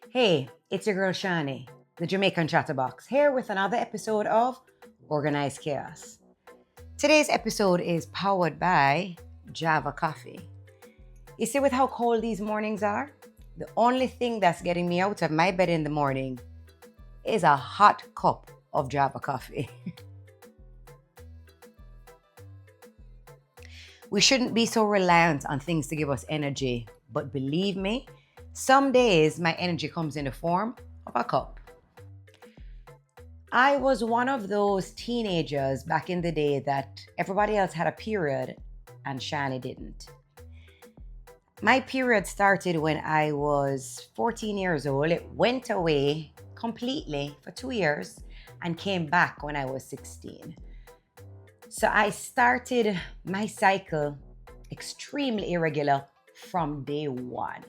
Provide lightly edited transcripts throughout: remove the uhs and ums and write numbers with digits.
Hey, it's your girl Shani, the Jamaican Chatterbox, here with another episode of Organized Chaos. Today's episode is powered by Java Coffee. You see, with how cold these mornings are, the only thing that's getting me out of my bed in the morning is a hot cup of Java Coffee. We shouldn't be so reliant on things to give us energy, but believe me, some days my energy comes in the form of a cup. I was one of those teenagers back in the day that everybody else had a period and Shani didn't. My period started when I was 14 years old. It went away completely for 2 years and came back when I was 16. So I started my cycle extremely irregular from day one.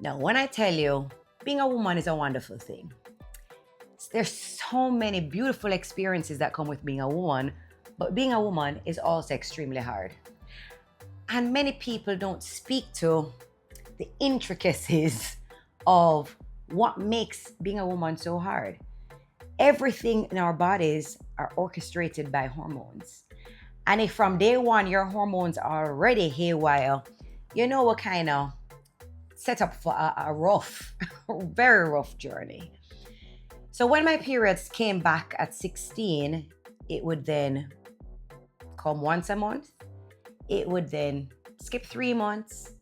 Now, when I tell you, being a woman is a wonderful thing. There's so many beautiful experiences that come with being a woman, but being a woman is also extremely hard. And many people don't speak to the intricacies of what makes being a woman so hard. Everything in our bodies are orchestrated by hormones. And if from day one your hormones are already haywire, you know what kind of set up for a rough, very rough journey. So when my periods came back at 16, it would then come once a month. It would then skip 3 months,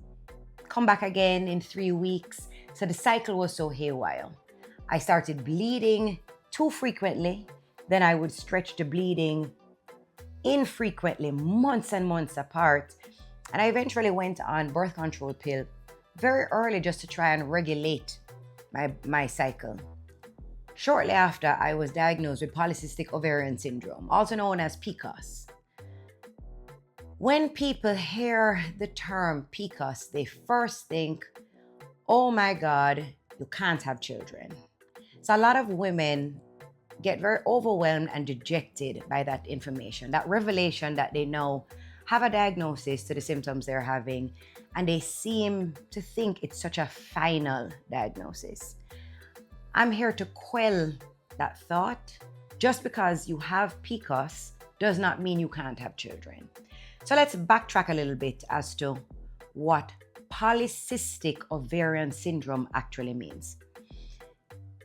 come back again in 3 weeks. So the cycle was so haywire. I started bleeding too frequently. Then I would stretch the bleeding infrequently, months and months apart. And I eventually went on birth control pill very early just to try and regulate my cycle. Shortly after, I was diagnosed with polycystic ovarian syndrome, also known as PCOS. When people hear the term PCOS, they first think, oh my God, you can't have children. So a lot of women get very overwhelmed and dejected by that information, that revelation that they now have a diagnosis to the symptoms they're having, and they seem to think it's such a final diagnosis. I'm here to quell that thought. Just because you have PCOS does not mean you can't have children. So let's backtrack a little bit as to what polycystic ovarian syndrome actually means.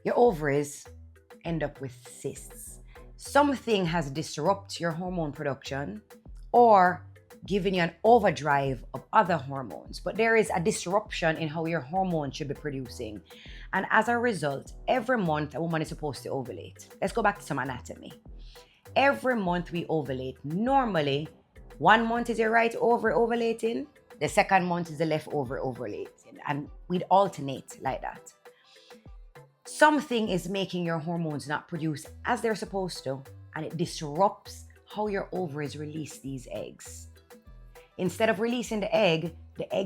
Your ovaries end up with cysts. Something has disrupted your hormone production or given you an overdrive of other hormones, but there is a disruption in how your hormones should be producing. And as a result, every month a woman is supposed to ovulate. Let's go back to some anatomy. Every month we ovulate. Normally, 1 month is your right ovary ovulating, the second month is the left ovary ovulating, and we'd alternate like that. Something is making your hormones not produce as they're supposed to, and it disrupts how your ovaries release these eggs. Instead of releasing the egg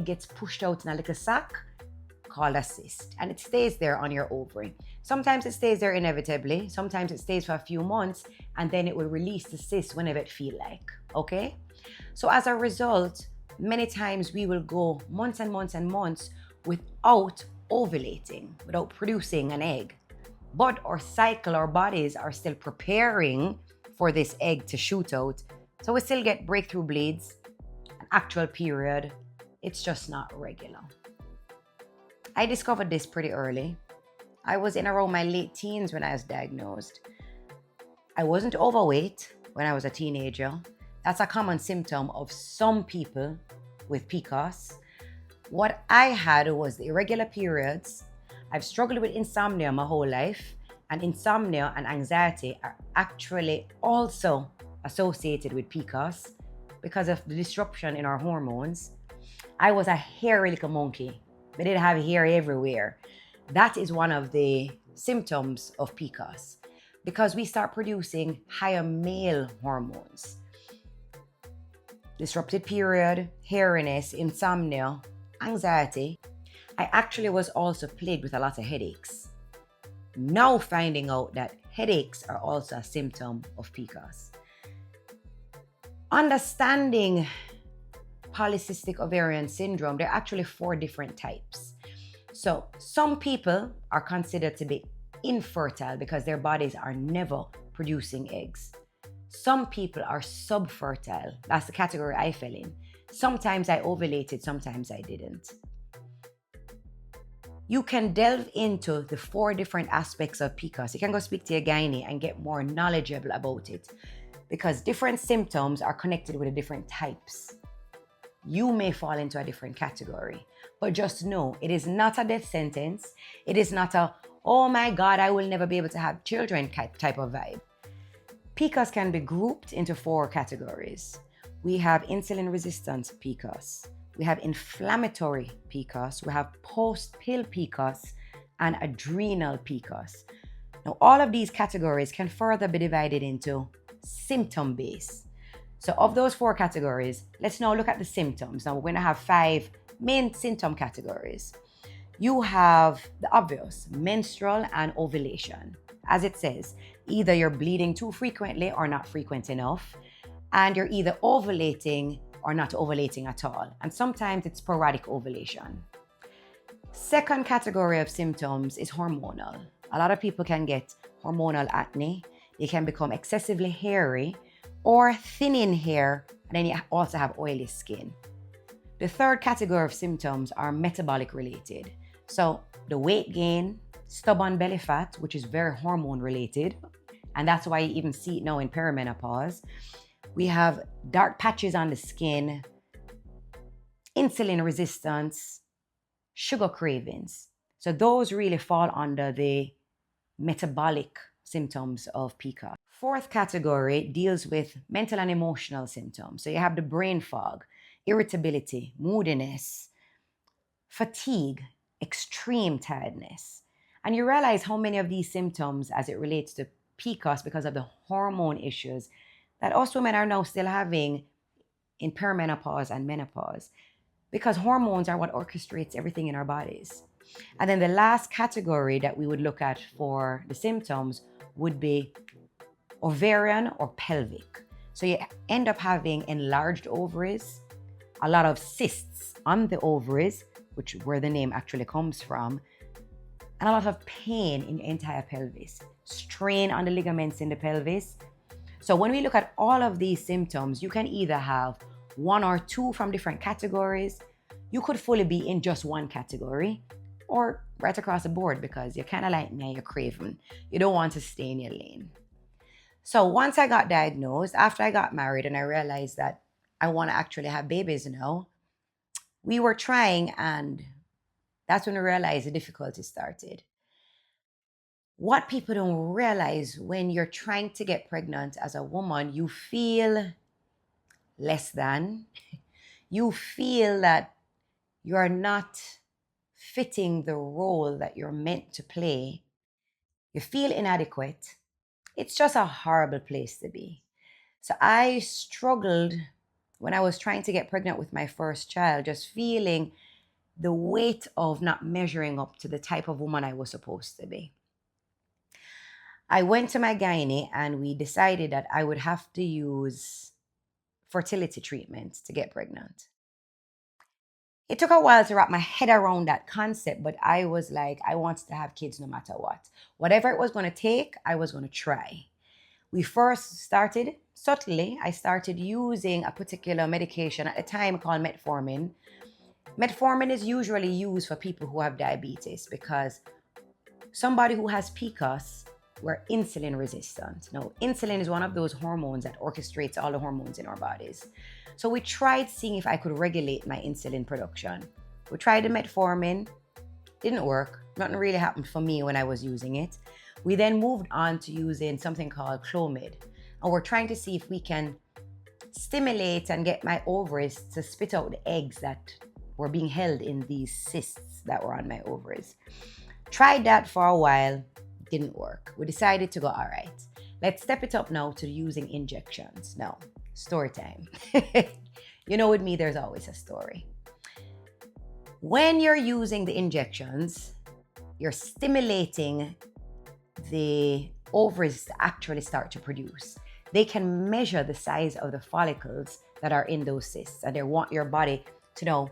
gets pushed out in a little sac called a cyst, and it stays there on your ovary. Sometimes it stays there inevitably, sometimes it stays for a few months, and then it will release the cyst whenever it feels like, okay? So as a result, many times we will go months and months and months without ovulating, without producing an egg. But our cycle, our bodies are still preparing for this egg to shoot out. So we still get breakthrough bleeds, an actual period. It's just not regular. I discovered this pretty early. I was in around my late teens when I was diagnosed. I wasn't overweight when I was a teenager. That's a common symptom of some people with PCOS. What I had was the irregular periods. I've struggled with insomnia my whole life, and insomnia and anxiety are actually also associated with PCOS because of the disruption in our hormones. I was a hairy little monkey. I did have hair everywhere. That is one of the symptoms of PCOS because we start producing higher male hormones. Disrupted period, hairiness, insomnia, anxiety. I actually was also plagued with a lot of headaches. Now finding out that headaches are also a symptom of PCOS. Understanding polycystic ovarian syndrome, there are actually 4 different types. So some people are considered to be infertile because their bodies are never producing eggs. Some people are subfertile. That's the category I fell in. Sometimes I ovulated, sometimes I didn't. You can delve into the 4 different aspects of PCOS. You can go speak to your gynae and get more knowledgeable about it, because different symptoms are connected with the different types. You may fall into a different category, but just know it is not a death sentence. It is not a, oh my God, I will never be able to have children type of vibe. PCOS can be grouped into 4 categories. We have insulin resistant PCOS. We have inflammatory PCOS. We have post-pill PCOS and adrenal PCOS. Now, all of these categories can further be divided into symptom-based. So of those 4 categories, let's now look at the symptoms. Now, we're going to have 5 main symptom categories. You have the obvious, menstrual and ovulation. As it says, either you're bleeding too frequently or not frequent enough, and you're either ovulating or not ovulating at all. And sometimes it's sporadic ovulation. Second category of symptoms is hormonal. A lot of people can get hormonal acne. They can become excessively hairy or thinning hair, and then you also have oily skin. The third category of symptoms are metabolic related. So the weight gain, stubborn belly fat, which is very hormone related, and that's why you even see it now in perimenopause. We have dark patches on the skin, insulin resistance, sugar cravings. So those really fall under the metabolic symptoms of PCOS. Fourth category deals with mental and emotional symptoms. So you have the brain fog, irritability, moodiness, fatigue, extreme tiredness. And you realize how many of these symptoms as it relates to PCOS, because of the hormone issues that us women are now still having in perimenopause and menopause, because hormones are what orchestrates everything in our bodies. And then the last category that we would look at for the symptoms would be ovarian or pelvic. So you end up having enlarged ovaries, a lot of cysts on the ovaries, which where the name actually comes from, and a lot of pain in the entire pelvis, strain on the ligaments in the pelvis. So when we look at all of these symptoms, you can either have 1 or 2 from different categories. You could fully be in just one category, or right across the board, because you're kind of like me, you're craving. You don't want to stay in your lane. So once I got diagnosed, after I got married and I realized that I want to actually have babies now, we were trying, and that's when we realized the difficulty started. What people don't realize, when you're trying to get pregnant as a woman, you feel less than. You feel that you're not fitting the role that you're meant to play. You feel inadequate. It's just a horrible place to be. So I struggled when I was trying to get pregnant with my first child, just feeling the weight of not measuring up to the type of woman I was supposed to be. I went to my gynae and we decided that I would have to use fertility treatment to get pregnant. It took a while to wrap my head around that concept, but I was like, I wanted to have kids no matter what. Whatever it was going to take, I was going to try. We first started subtly. I started using a particular medication at the time called metformin. Metformin is usually used for people who have diabetes, because somebody who has PCOS, we're insulin resistant. Now, insulin is one of those hormones that orchestrates all the hormones in our bodies. So we tried seeing if I could regulate my insulin production. We tried the metformin, didn't work. Nothing really happened for me when I was using it. We then moved on to using something called Clomid. And we're trying to see if we can stimulate and get my ovaries to spit out the eggs that were being held in these cysts that were on my ovaries. Tried that for a while, didn't work. We decided to go, all right, let's step it up now to using injections. Now, story time. You know, with me, there's always a story. When you're using the injections, you're stimulating the ovaries to actually start to produce. They can measure the size of the follicles that are in those cysts, and they want your body to know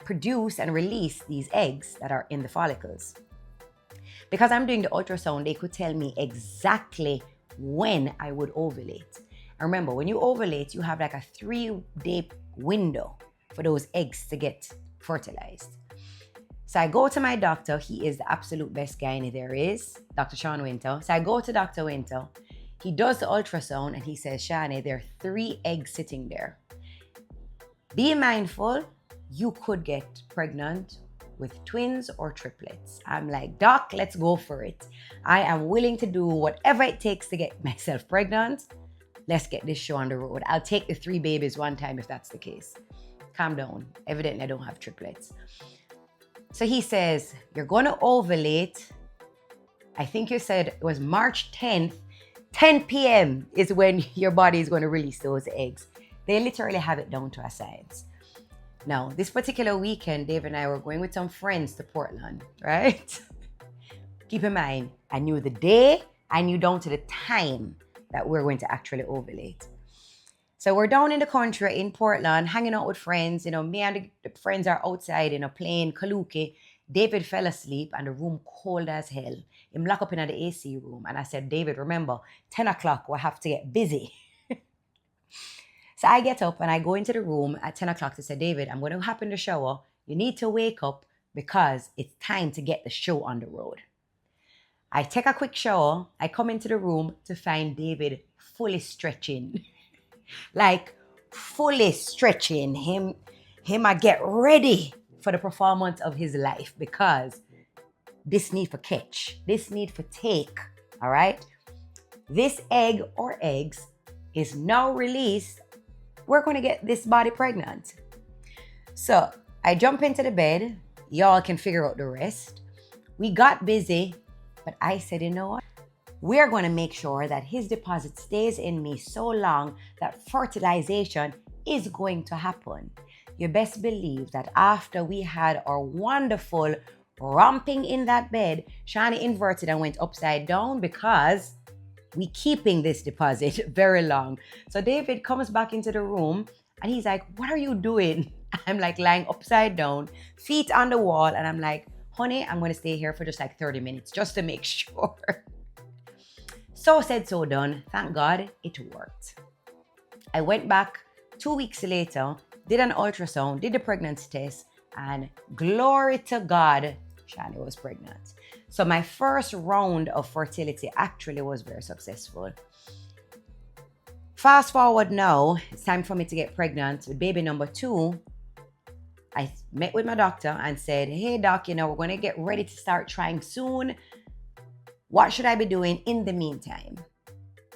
produce and release these eggs that are in the follicles. Because I'm doing the ultrasound, they could tell me exactly when I would ovulate. And remember, when you ovulate, you have like a 3-day window for those eggs to get fertilized. So I go to my doctor. He is the absolute best gynae there is, Dr. Sean Winter. So I go to Dr. Winter. He does the ultrasound and he says, Shani, there are 3 eggs sitting there. Be mindful, you could get pregnant with twins or triplets. I'm like, Doc, let's go for it. I am willing to do whatever it takes to get myself pregnant. Let's get this show on the road. I'll take the 3 babies one time if that's the case. Calm down. Evidently, I don't have triplets. So he says, you're going to ovulate. I think you said it was March 10th. 10 p.m. is when your body is going to release those eggs. They literally have it down to a science. Now, this particular weekend, Dave and I were going with some friends to Portland, right? Keep in mind, I knew the day, I knew down to the time that we're going to actually ovulate. So we're down in the country in Portland, hanging out with friends. You know, me and the friends are outside, playing Kaluki. David fell asleep and the room cold as hell. Him locked up in the AC room. And I said, David, remember, 10 o'clock, we'll have to get busy. So I get up and I go into the room at 10 o'clock to say, David, I'm going to hop in the shower. You need to wake up because it's time to get the show on the road. I take a quick shower. I come into the room to find David fully stretching. Like fully stretching. Him I get ready for the performance of his life because this need for catch. This need for take. All right. This egg or eggs is now released. We're going to get this body pregnant. So I jump into the bed. Y'all can figure out the rest. We got busy, but I said, you know what? We're going to make sure that his deposit stays in me so long that fertilization is going to happen. You best believe that after we had our wonderful romping in that bed, Shani inverted and went upside down because we keeping this deposit very long. So David comes back into the room and he's like, what are you doing? I'm like lying upside down, feet on the wall. And I'm like, honey, I'm going to stay here for just like 30 minutes just to make sure. So said, so done. Thank God it worked. I went back 2 weeks later, did an ultrasound, did the pregnancy test, and glory to God, Shani was pregnant. So my first round of fertility actually was very successful. Fast forward now, it's time for me to get pregnant with baby number 2. I met with my doctor and said, hey doc, we're going to get ready to start trying soon. What should I be doing in the meantime?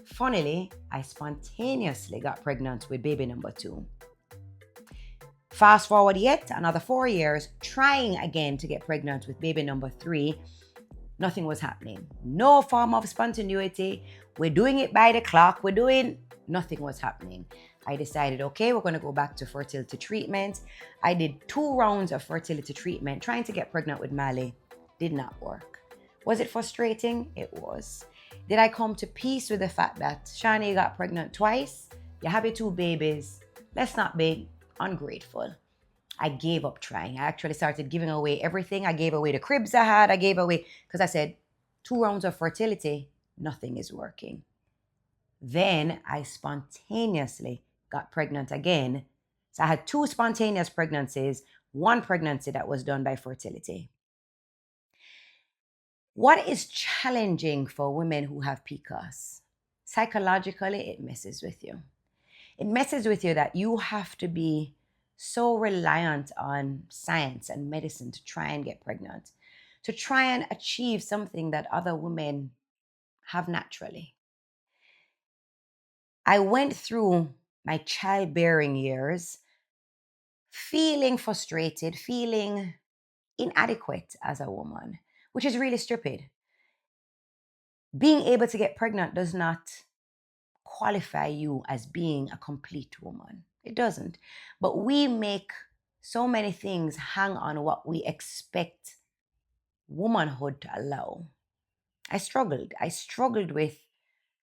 Funnily, I spontaneously got pregnant with baby number 2. Fast forward yet another 4 years, trying again to get pregnant with baby number 3. Nothing was happening. No form of spontaneity. We're doing it by the clock. Nothing was happening. I decided, okay, we're going to go back to fertility treatment. I did 2 rounds of fertility treatment, trying to get pregnant with Mali. Did not work. Was it frustrating? It was. Did I come to peace with the fact that Shani got pregnant twice? You have your 2 babies. Let's not be ungrateful. I gave up trying. I actually started giving away everything. I gave away the cribs I had. I gave away, because I said, 2 rounds of fertility, nothing is working. Then I spontaneously got pregnant again. So I had 2 spontaneous pregnancies, 1 pregnancy that was done by fertility. What is challenging for women who have PCOS? Psychologically, it messes with you. It messes with you that you have to be so reliant on science and medicine to try and get pregnant, to try and achieve something that other women have naturally. I went through my childbearing years feeling frustrated, feeling inadequate as a woman, which is really stupid. Being able to get pregnant does not qualify you as being a complete woman. It doesn't. But we make so many things hang on what we expect womanhood to allow. I struggled with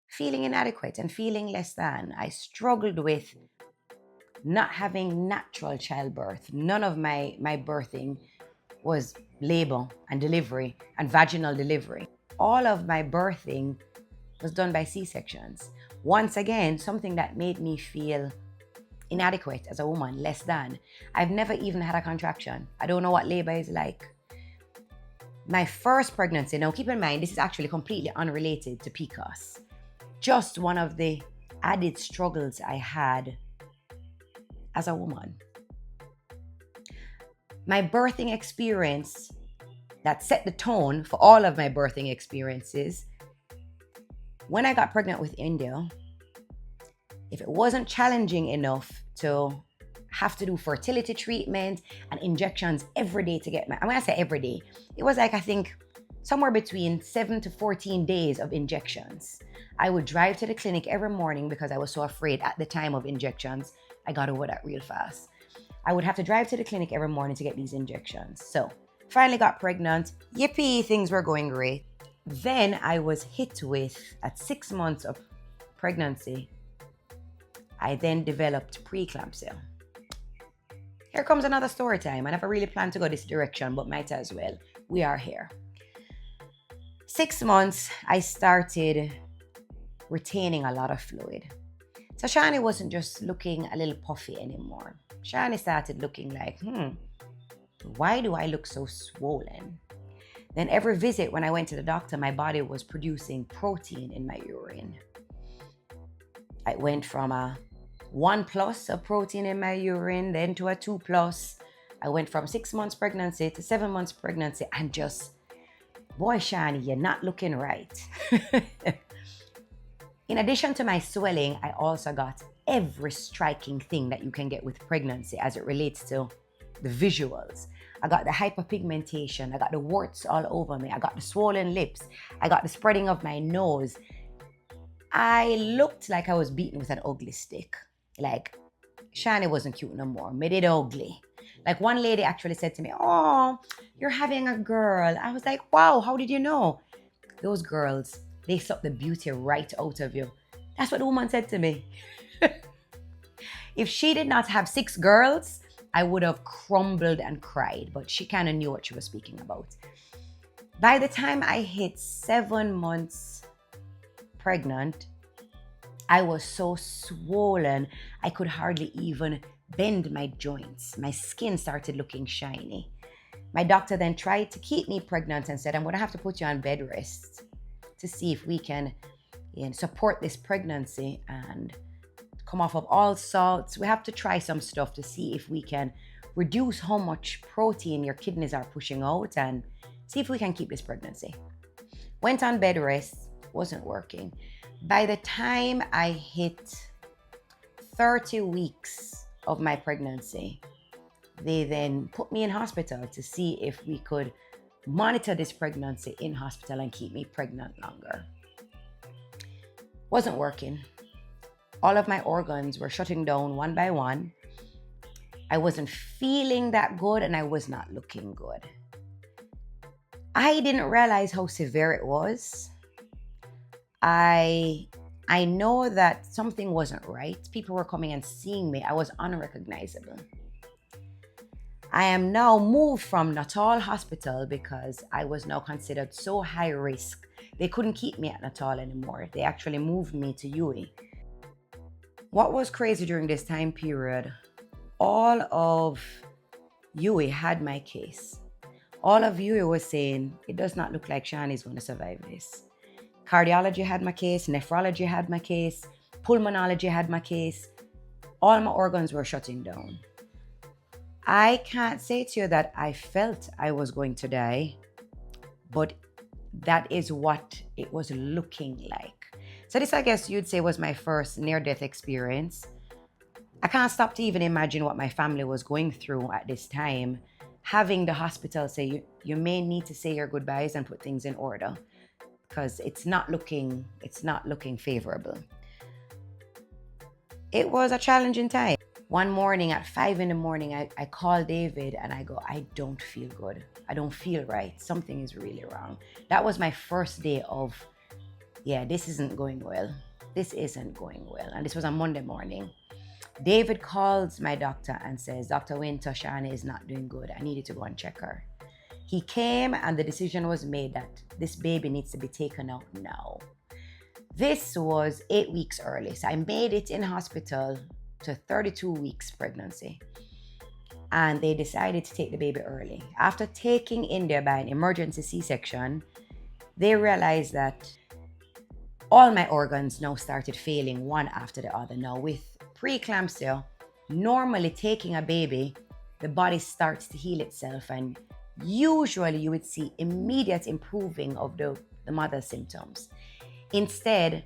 feeling inadequate and feeling less than. I struggled with not having natural childbirth. None of my birthing was labor and delivery and vaginal delivery. All of my birthing was done by C-sections. Once again, something that made me feel inadequate as a woman, less than. I've never even had a contraction. I don't know what labor is like. My first pregnancy, now keep in mind, this is actually completely unrelated to PCOS. Just one of the added struggles I had as a woman. My birthing experience that set the tone for all of my birthing experiences. When I got pregnant with India, if it wasn't challenging enough to have to do fertility treatment and injections every day to get my, I'm gonna say every day, it was like, I think, somewhere between 7 to 14 days of injections. I would drive to the clinic every morning because I was so afraid at the time of injections. I got over that real fast. I would have to drive to the clinic every morning to get these injections. So, finally got pregnant. Yippee, things were going great. Then I was hit with, at 6 months of pregnancy, I then developed preeclampsia. Here comes another story time. I never really planned to go this direction, but might as well. We are here. 6 months, I started retaining a lot of fluid. So Shani wasn't just looking a little puffy anymore. Shani started looking like, why do I look so swollen? Then every visit when I went to the doctor, my body was producing protein in my urine. I went from a 1+ of protein in my urine, then to a 2+. I went from 6 months pregnancy to 7 months pregnancy, and just, boy, Shani, you're not looking right. In addition to my swelling, I also got every striking thing that you can get with pregnancy as it relates to the visuals. I got the hyperpigmentation, I got the warts all over me, I got the swollen lips, I got the spreading of my nose. I looked like I was beaten with an ugly stick. Like, Shani wasn't cute no more, made it ugly. Like, one lady actually said to me, "Oh, you're having a girl." I was like, "Wow, how did you know?" Those girls, they suck the beauty right out of you. That's what the woman said to me. If she did not have 6 girls, I would have crumbled and cried, but she kind of knew what she was speaking about. By the time I hit 7 months pregnant, I was so swollen, I could hardly even bend my joints. My skin started looking shiny. My doctor then tried to keep me pregnant and said, "I'm going to have to put you on bed rest to see if we can support this pregnancy and come off of all salts. We have to try some stuff to see if we can reduce how much protein your kidneys are pushing out and see if we can keep this pregnancy." Went on bed rest, wasn't working. By the time I hit 30 weeks of my pregnancy, they then put me in hospital to see if we could monitor this pregnancy in hospital and keep me pregnant longer. Wasn't working. All of my organs were shutting down one by one. I wasn't feeling that good and I was not looking good. I didn't realize how severe it was. I know that something wasn't right. People were coming and seeing me. I was unrecognizable. I am now moved from Natal Hospital because I was now considered so high risk. They couldn't keep me at Natal anymore. They actually moved me to UE. What was crazy during this time period, all of UE had my case. All of UE was saying, "It does not look like Shani is going to survive this." Cardiology had my case, nephrology had my case, pulmonology had my case. All my organs were shutting down. I can't say to you that I felt I was going to die, but that is what it was looking like. So this, I guess you'd say, was my first near-death experience. I can't stop to even imagine what my family was going through at this time. Having the hospital say, you may need to say your goodbyes and put things in order because it's not looking favorable. It was a challenging time. One morning at 5 a.m, I called David and I go, "I don't feel good. I don't feel right. Something is really wrong." That was my first day of, this isn't going well. This isn't going well. And this was a Monday morning. David calls my doctor and says, Dr. Winter, Shani is not doing good. I needed to go and check her. He came and the decision was made that this baby needs to be taken out now. This was 8 weeks early. So I made it in hospital to 32 weeks pregnancy. And they decided to take the baby early. After taking India by an emergency C-section, they realized that all my organs now started failing one after the other. Now with preeclampsia, normally taking a baby, the body starts to heal itself, and usually you would see immediate improving of the mother's symptoms. Instead,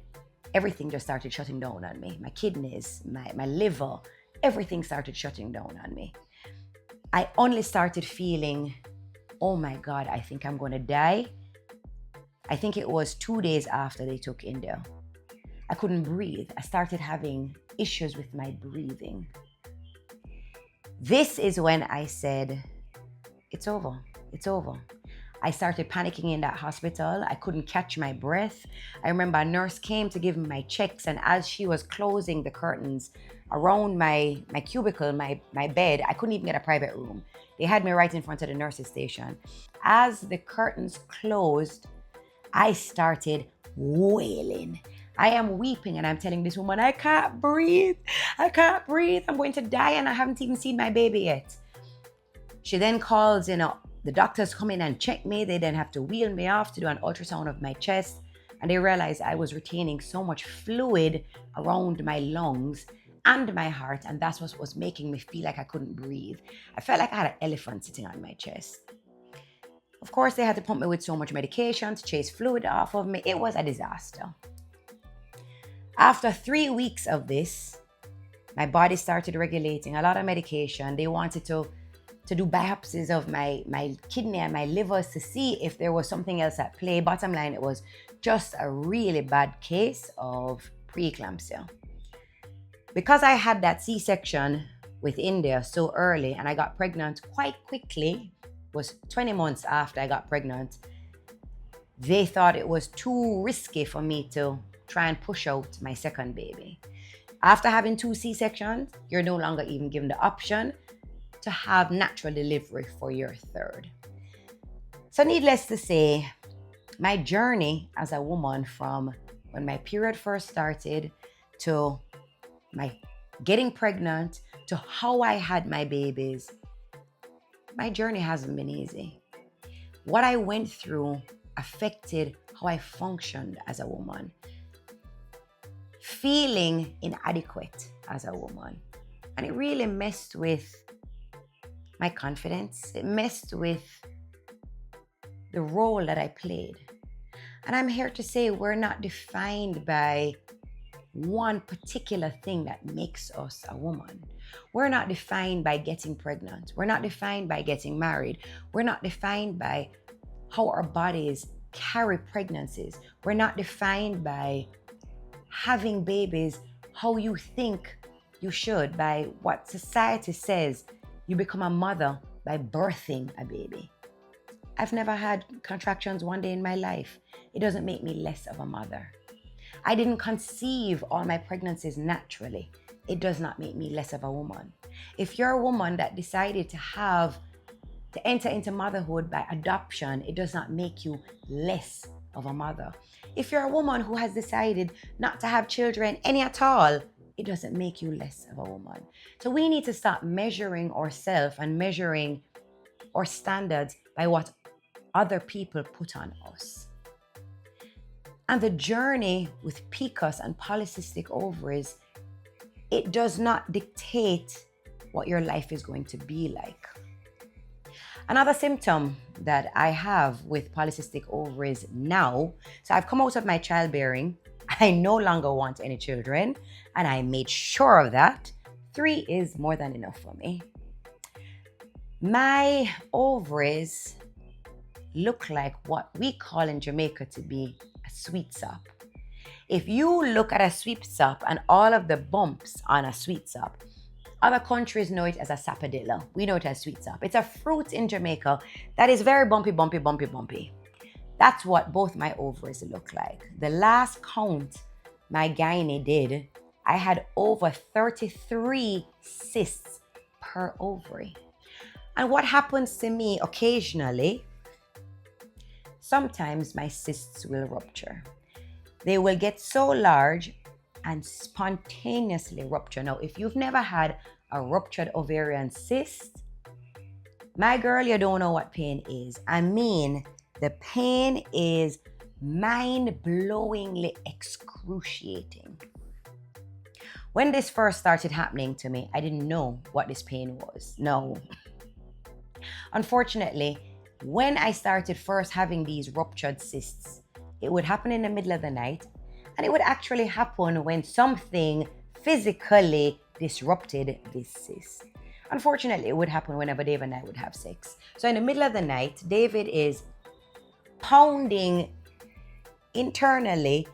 everything just started shutting down on me. My kidneys, my liver, everything started shutting down on me. I only started feeling, oh my God, I think I'm going to die. I think it was 2 days after they took India. I couldn't breathe. I started having issues with my breathing. This is when I said, it's over. It's over. I started panicking in that hospital. I couldn't catch my breath. I remember a nurse came to give me my checks, and as she was closing the curtains around my cubicle, my bed, I couldn't even get a private room. They had me right in front of the nurse's station. As the curtains closed, I started wailing. I am weeping and I'm telling this woman, I can't breathe. I can't breathe. I'm going to die and I haven't even seen my baby yet. She then calls, the doctors come in and check me. They then have to wheel me off to do an ultrasound of my chest. And they realized I was retaining so much fluid around my lungs and my heart. And that's what was making me feel like I couldn't breathe. I felt like I had an elephant sitting on my chest. Of course, they had to pump me with so much medication to chase fluid off of me. It was a disaster. After 3 weeks of this, my body started regulating a lot of medication. They wanted to do biopsies of my kidney and my livers to see if there was something else at play. Bottom line, it was just a really bad case of preeclampsia. Because I had that C-section with India so early and I got pregnant quite quickly, was 20 months after I got pregnant, they thought it was too risky for me to try and push out my second baby. After having 2 C-sections, you're no longer even given the option to have natural delivery for your third. So needless to say, my journey as a woman from when my period first started to my getting pregnant to how I had my babies, my journey hasn't been easy. What I went through affected how I functioned as a woman. Feeling inadequate as a woman. And it really messed with my confidence. It messed with the role that I played. And I'm here to say we're not defined by one particular thing that makes us a woman. We're not defined by getting pregnant. We're not defined by getting married. We're not defined by how our bodies carry pregnancies. We're not defined by having babies how you think you should, by what society says you become a mother by birthing a baby. I've never had contractions one day in my life. It doesn't make me less of a mother. I didn't conceive all my pregnancies naturally. It does not make me less of a woman. If you're a woman that decided to enter into motherhood by adoption, it does not make you less of a mother. If you're a woman who has decided not to have children any at all, it doesn't make you less of a woman. So we need to stop measuring ourselves and measuring our standards by what other people put on us. And the journey with PCOS and polycystic ovaries, it does not dictate what your life is going to be like. Another symptom that I have with polycystic ovaries now, so I've come out of my childbearing. I no longer want any children, and I made sure of that. 3 is more than enough for me. My ovaries look like what we call in Jamaica to be a sweet sop. If you look at a sweet sop and all of the bumps on a sweet sop, other countries know it as a sapodilla. We know it as sweet sop. It's a fruit in Jamaica that is very bumpy, bumpy, bumpy, bumpy. That's what both my ovaries look like. The last count my gynae did, I had over 33 cysts per ovary. And what happens to me occasionally, sometimes my cysts will rupture. They will get so large and spontaneously rupture. Now, if you've never had a ruptured ovarian cyst, my girl, you don't know what pain is. I mean, the pain is mind-blowingly excruciating. When this first started happening to me, I didn't know what this pain was. No. Unfortunately, when I started first having these ruptured cysts, it would happen in the middle of the night, and it would actually happen when something physically disrupted this cyst. Unfortunately, it would happen whenever Dave and I would have sex. So in the middle of the night, David is pounding internally,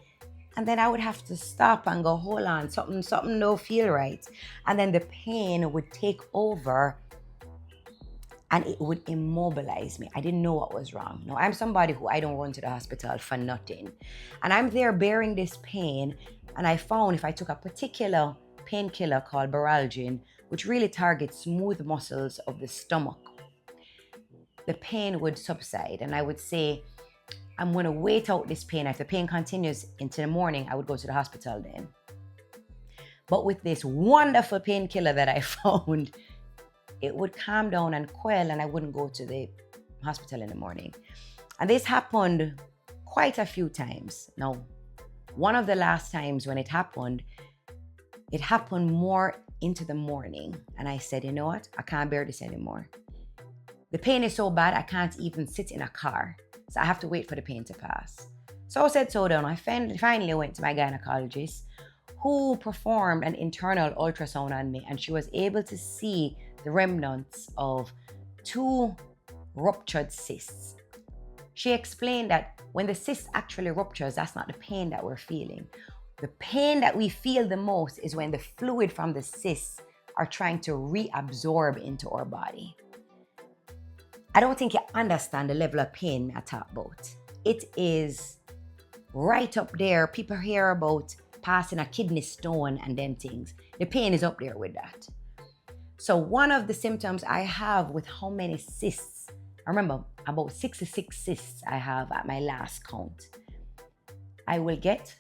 and then I would have to stop and go, hold on, something don't feel right. And then the pain would take over and it would immobilize me. I didn't know what was wrong. Now, I'm somebody who I don't run to the hospital for nothing. And I'm there bearing this pain, and I found if I took a particular painkiller called Baralgin, which really targets smooth muscles of the stomach, the pain would subside. And I would say, I'm going to wait out this pain. If the pain continues into the morning, I would go to the hospital then. But with this wonderful painkiller that I found, it would calm down and quell, and I wouldn't go to the hospital in the morning. And this happened quite a few times. Now, one of the last times when it happened more into the morning. And I said, you know what? I can't bear this anymore. The pain is so bad, I can't even sit in a car. So I have to wait for the pain to pass. So I said so down. I finally went to my gynecologist, who performed an internal ultrasound on me, and she was able to see the remnants of 2 ruptured cysts. She explained that when the cyst actually ruptures, that's not the pain that we're feeling. The pain that we feel the most is when the fluid from the cysts are trying to reabsorb into our body. I don't think you understand the level of pain I talk about. It is right up there. People hear about passing a kidney stone and them things. The pain is up there with that. So one of the symptoms I have with how many cysts, I remember about 66 cysts I have at my last count. I will get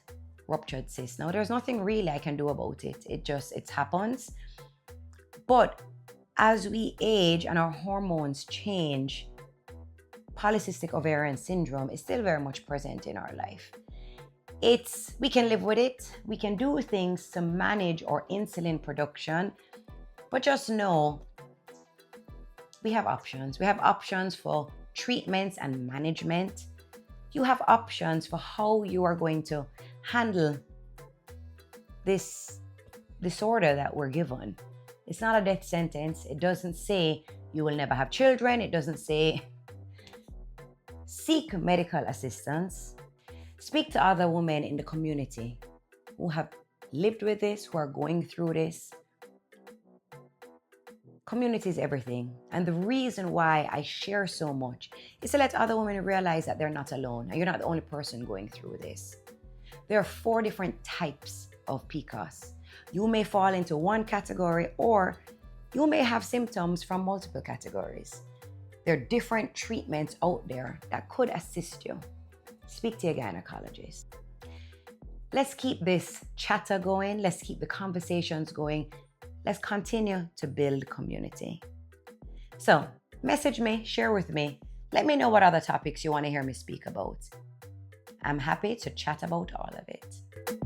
ruptured cysts. Now, there's nothing really I can do about it. It happens. But as we age and our hormones change, polycystic ovarian syndrome is still very much present in our life. We can live with it. We can do things to manage our insulin production, but just know we have options. We have options for treatments and management. You have options for how you are going to handle this disorder that we're given. It's not a death sentence. It doesn't say you will never have children. It doesn't say seek medical assistance. Speak to other women in the community who have lived with this, who are going through this. Community is everything. And the reason why I share so much is to let other women realize that they're not alone and you're not the only person going through this. There are 4 different types of PCOS. You may fall into one category, or you may have symptoms from multiple categories. There are different treatments out there that could assist you. Speak to your gynecologist. Let's keep this chatter going. Let's keep the conversations going. Let's continue to build community. So, message me, share with me. Let me know what other topics you want to hear me speak about. I'm happy to chat about all of it.